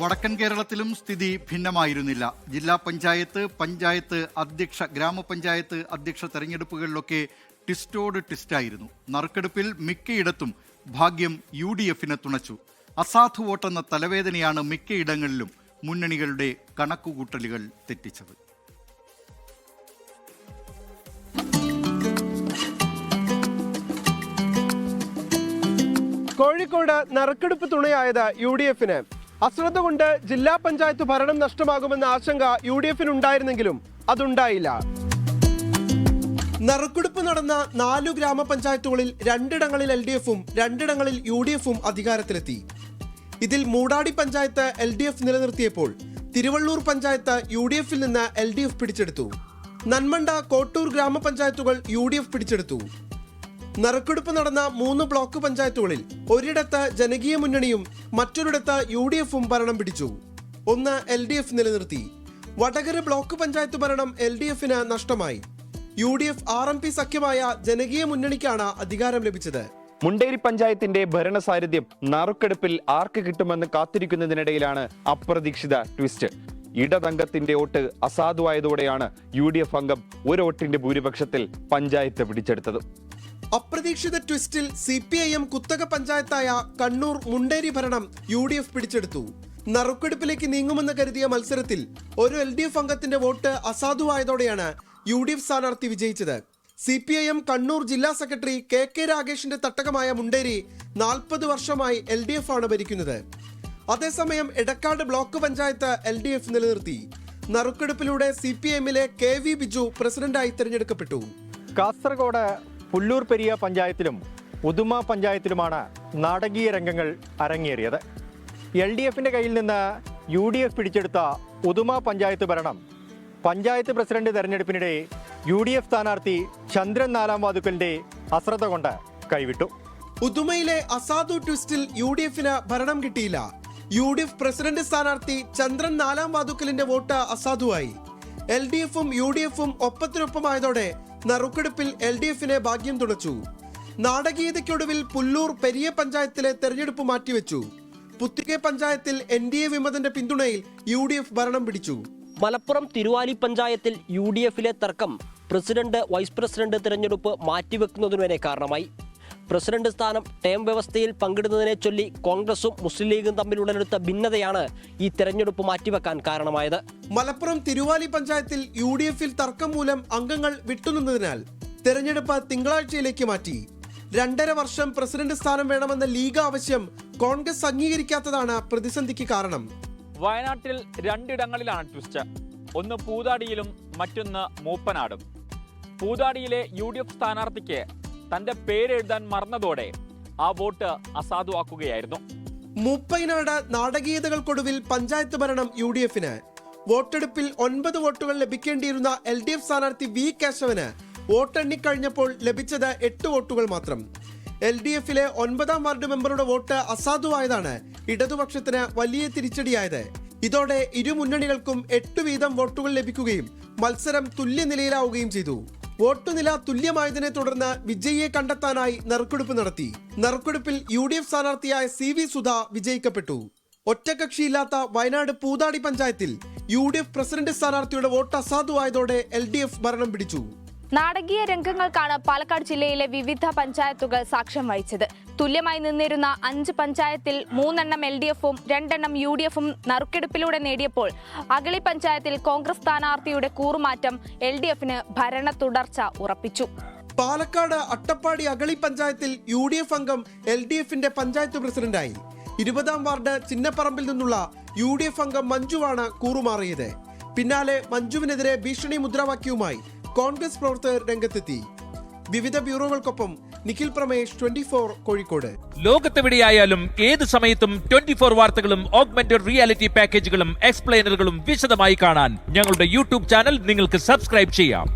വടക്കൻ കേരളത്തിലും സ്ഥിതി ഭിന്നമായിരുന്നില്ല. ജില്ലാ പഞ്ചായത്ത്, പഞ്ചായത്ത് അധ്യക്ഷ, ഗ്രാമപഞ്ചായത്ത് അധ്യക്ഷ തെരഞ്ഞെടുപ്പുകളിലൊക്കെ ട്വിസ്റ്റോട് ട്വിസ്റ്റായിരുന്നു. നറുക്കെടുപ്പിൽ മിക്കയിടത്തും ഭാഗ്യം UDFന് തുണച്ചു. അസാധു വോട്ടെന്ന തലവേദനയാണ് മിക്കയിടങ്ങളിലും മുന്നണികളുടെ കണക്കുകൂട്ടലുകൾ തെറ്റിച്ചത്. കോഴിക്കോട് നറുക്കെടുപ്പ് തുണയായത് UDFന്. അശ്രദ്ധ കൊണ്ട് ജില്ലാ പഞ്ചായത്ത് ഭരണം നഷ്ടമാകുമെന്ന ആശങ്ക UDFനുണ്ടായിരുന്നെങ്കിലും അതുണ്ടായില്ല. നറുക്കെടുപ്പ് നടന്ന 4 ഗ്രാമപഞ്ചായത്തുകളിൽ 2ഇടങ്ങളിൽ LDFും 2ഇടങ്ങളിൽ UDFും അധികാരത്തിലെത്തി. ഇതിൽ മൂടാടി പഞ്ചായത്ത് LDF നിലനിർത്തിയപ്പോൾ തിരുവള്ളൂർ പഞ്ചായത്ത് UDFിൽ നിന്ന് LDF പിടിച്ചെടുത്തു. നന്മണ്ട, കോട്ടൂർ ഗ്രാമപഞ്ചായത്തുകൾ UDF പിടിച്ചെടുത്തു. നറുക്കെടുപ്പ് നടന്ന 3 ബ്ലോക്ക് പഞ്ചായത്തുകളിൽ ഒരിടത്ത് ജനകീയ മുന്നണിയും മറ്റൊരിടത്ത് UDFും ഭരണം പിടിച്ചു. ഒന്ന് LDF നിലനിർത്തി. വടകര ബ്ലോക്ക് പഞ്ചായത്ത് ഭരണം LDFന് നഷ്ടമായി. UDF RMP സഖ്യമായ ജനകീയ മുന്നണിക്കാണ് അധികാരം ലഭിച്ചത്. മുണ്ടേരി പഞ്ചായത്തിന്റെ ഭരണസാരഥ്യം നറുക്കെടുപ്പിൽ ആർക്ക് കിട്ടുമെന്ന് കാത്തിരിക്കുന്നതിനിടയിലാണ് അപ്രതീക്ഷിത ട്വിസ്റ്റ്. ഇടതംഗത്തിന്റെ വോട്ട് അസാധുവായതോടെയാണ് UDF അംഗം ഒരു വോട്ടിന്റെ ഭൂരിപക്ഷത്തിൽ പഞ്ചായത്ത് പിടിച്ചെടുത്തത്. അപ്രതീക്ഷിത ട്വിസ്റ്റിൽ CPIM കുത്തക പഞ്ചായത്തായ കണ്ണൂർ മുണ്ടേരി ഭരണം UDF പിടിച്ചെടുത്തു. നറുക്കെടുപ്പിലേക്ക് നീങ്ങുമെന്ന് കരുതിയ മത്സരത്തിൽ ഒരു LDF അംഗത്തിന്റെ വോട്ട് അസാധുവായതോടെയാണ് UDF സ്ഥാനാർത്ഥി വിജയിച്ചത്. CPIM കണ്ണൂർ ജില്ലാ സെക്രട്ടറി KK രാഗേഷിന്റെ തട്ടകമായ മുണ്ടേരി 40 വർഷമായി LDF ആണ് ഭരിക്കുന്നത്. അതേസമയം എടക്കാട് ബ്ലോക്ക് പഞ്ചായത്ത് LDF നിലനിർത്തി. നറുക്കെടുപ്പിലൂടെ CPIMലെ KV ബിജു പ്രസിഡന്റായി തിരഞ്ഞെടുക്കപ്പെട്ടു. കാസർഗോഡ് പുല്ലൂർ പെരിയ പഞ്ചായത്തിലും ഉദുമ പഞ്ചായത്തിലുമാണ് നാടകീയ രംഗങ്ങൾ അരങ്ങേറിയത്. LDFന്റെ കയ്യിൽ നിന്ന് UDF പിടിച്ചെടുത്ത ഉദുമ പഞ്ചായത്ത് ഭരണം പഞ്ചായത്ത് പ്രസിഡന്റ് തെരഞ്ഞെടുപ്പിനിടെ UDF സ്ഥാനാർത്ഥി ചന്ദ്രൻ 4-ാം വാതുക്കലിന്റെ അശ്രദ്ധ കൊണ്ട് കൈവിട്ടു. ഉദുമയിലെ അസാധു ട്വിസ്റ്റിൽ UDFന് ഭരണം കിട്ടിയില്ല. UDF പ്രസിഡന്റ് സ്ഥാനാർത്ഥി ചന്ദ്രൻ 4-ാം വാതുക്കലിന്റെ വോട്ട് അസാധുവായി. LDFും UDFും ഒപ്പത്തിനൊപ്പമായതോടെ നറുക്കെടുപ്പിൽ LDFന് ഭാഗ്യം തുണച്ചു. നാടകീയതയ്ക്കൊടുവിൽ പുല്ലൂർ പെരിയ പഞ്ചായത്തിലെ തെരഞ്ഞെടുപ്പ് മാറ്റിവെച്ചു. പുത്തികെ പഞ്ചായത്തിൽ NDA വിമതന്റെ പിന്തുണയിൽ UDF ഭരണം പിടിച്ചു. മലപ്പുറം തിരുവാലി പഞ്ചായത്തിൽ UDFിലെ തർക്കം പ്രസിഡന്റ് വൈസ് പ്രസിഡന്റ് തിരഞ്ഞെടുപ്പ് മാറ്റിവെക്കുന്നതിനുവരെ കാരണമായി. പ്രസിഡന്റ് സ്ഥാനം ടേം വ്യവസ്ഥയിൽ പങ്കിടുന്നതിനെ ചൊല്ലി കോൺഗ്രസും മുസ്ലിം ലീഗും തമ്മിലുടലെടുത്ത ഭിന്നതയാണ് ഈ തെരഞ്ഞെടുപ്പ് മാറ്റിവെക്കാൻ കാരണമായത്. മലപ്പുറം തിരുവാലി പഞ്ചായത്തിൽ UDFിൽ തർക്കം മൂലം അംഗങ്ങൾ വിട്ടുനിന്നതിനാൽ തെരഞ്ഞെടുപ്പ് തിങ്കളാഴ്ചയിലേക്ക് മാറ്റി. 2.5 വർഷം പ്രസിഡന്റ് സ്ഥാനം വേണമെന്ന ലീഗ് ആവശ്യം കോൺഗ്രസ് അംഗീകരിക്കാത്തതാണ് പ്രതിസന്ധിക്ക് കാരണം. വയനാട്ടിൽ 2ഇടങ്ങളിലാണ് ട്വിസ്റ്റ്. ഒന്ന് പൂതാടിയിലും മറ്റൊന്ന് മൂപ്പനാടും. പൂതാടിയിലെ UDF സ്ഥാനാർത്ഥിക്ക് തന്റെ പേരെഴുതാൻ മറന്നതോടെ ആ വോട്ട് അസാധുവാക്കുകയായിരുന്നു. മൂപ്പൈനാട് നാടകീയതകൾക്കൊടുവിൽ പഞ്ചായത്ത് ഭരണം UDFന്. വോട്ടെടുപ്പിൽ 9 വോട്ടുകൾ ലഭിക്കേണ്ടിയിരുന്ന LDF സ്ഥാനാർത്ഥി V കേശവന് വോട്ടെണ്ണിക്കഴിഞ്ഞപ്പോൾ ലഭിച്ചത് 8 വോട്ടുകൾ മാത്രം. LDFിലെ 9-ാം വാർഡ് മെമ്പറുടെ വോട്ട് അസാധുവായതാണ് ഇടതുപക്ഷത്തിന് വലിയ തിരിച്ചടിയായത്. ഇതോടെ ഇരു മുന്നണികൾക്കും 8 വീതം വോട്ടുകൾ ലഭിക്കുകയും മത്സരം തുല്യനിലയിലാവുകയും ചെയ്തു. വോട്ടുനില തുല്യമായതിനെ തുടർന്ന് വിജയിയെ കണ്ടെത്താനായി നറുക്കെടുപ്പ് നടത്തി. നറുക്കെടുപ്പിൽ UDF സ്ഥാനാർത്ഥിയായ CV സുധ വിജയിക്കപ്പെട്ടു. ഒറ്റകക്ഷിയില്ലാത്ത വയനാട് പൂതാടി പഞ്ചായത്തിൽ UDF പ്രസിഡന്റ് സ്ഥാനാർത്ഥിയുടെ വോട്ട് അസാധുവായതോടെ LDF ഭരണം പിടിച്ചു. നാടകീയ രംഗങ്ങൾക്കാണ് പാലക്കാട് ജില്ലയിലെ വിവിധ പഞ്ചായത്തുകൾ സാക്ഷ്യം വഹിച്ചത്. തുല്യമായി നിന്നിരുന്ന 5 പഞ്ചായത്തിൽ 3 LDFും 2 UDFും നറുക്കെടുപ്പിലൂടെ നേടിയപ്പോൾ അഗളി പഞ്ചായത്തിൽ കോൺഗ്രസ് സ്ഥാനാർത്ഥിയുടെ കൂറുമാറ്റം LDFന് ഭരണ തുടർച്ച ഉറപ്പിച്ചു. പാലക്കാട് അട്ടപ്പാടി അഗളി പഞ്ചായത്തിൽ UDF അംഗം LDFന്റെ പഞ്ചായത്ത് പ്രസിഡന്റായി. 20-ാം വാർഡ് ചിന്നപ്പറമ്പിൽ നിന്നുള്ള UDF അംഗം മഞ്ജുവാണ് കൂറുമാറിയത്. പിന്നാലെ മഞ്ജുവിനെതിരെ ഭീഷണി മുദ്രാവാക്യവുമായി കോൺഗ്രസ് പ്രവർത്തകർ രംഗത്തെത്തി. വിവിധ ബ്യൂറോകൾക്കൊപ്പം നിഖിൽ പ്രമേഷ്, 24 കോഴിക്കോട്. ലോകത്തെവിടെയായാലും ഏത് സമയത്തും 24 വാർത്തകളും ഓഗ്മെന്റഡ് റിയാലിറ്റി പാക്കേജുകളും എക്സ്പ്ലെയിനറുകളും വിശദമായി കാണാൻ ഞങ്ങളുടെ YouTube ചാനൽ നിങ്ങൾക്ക് സബ്സ്ക്രൈബ് ചെയ്യാം.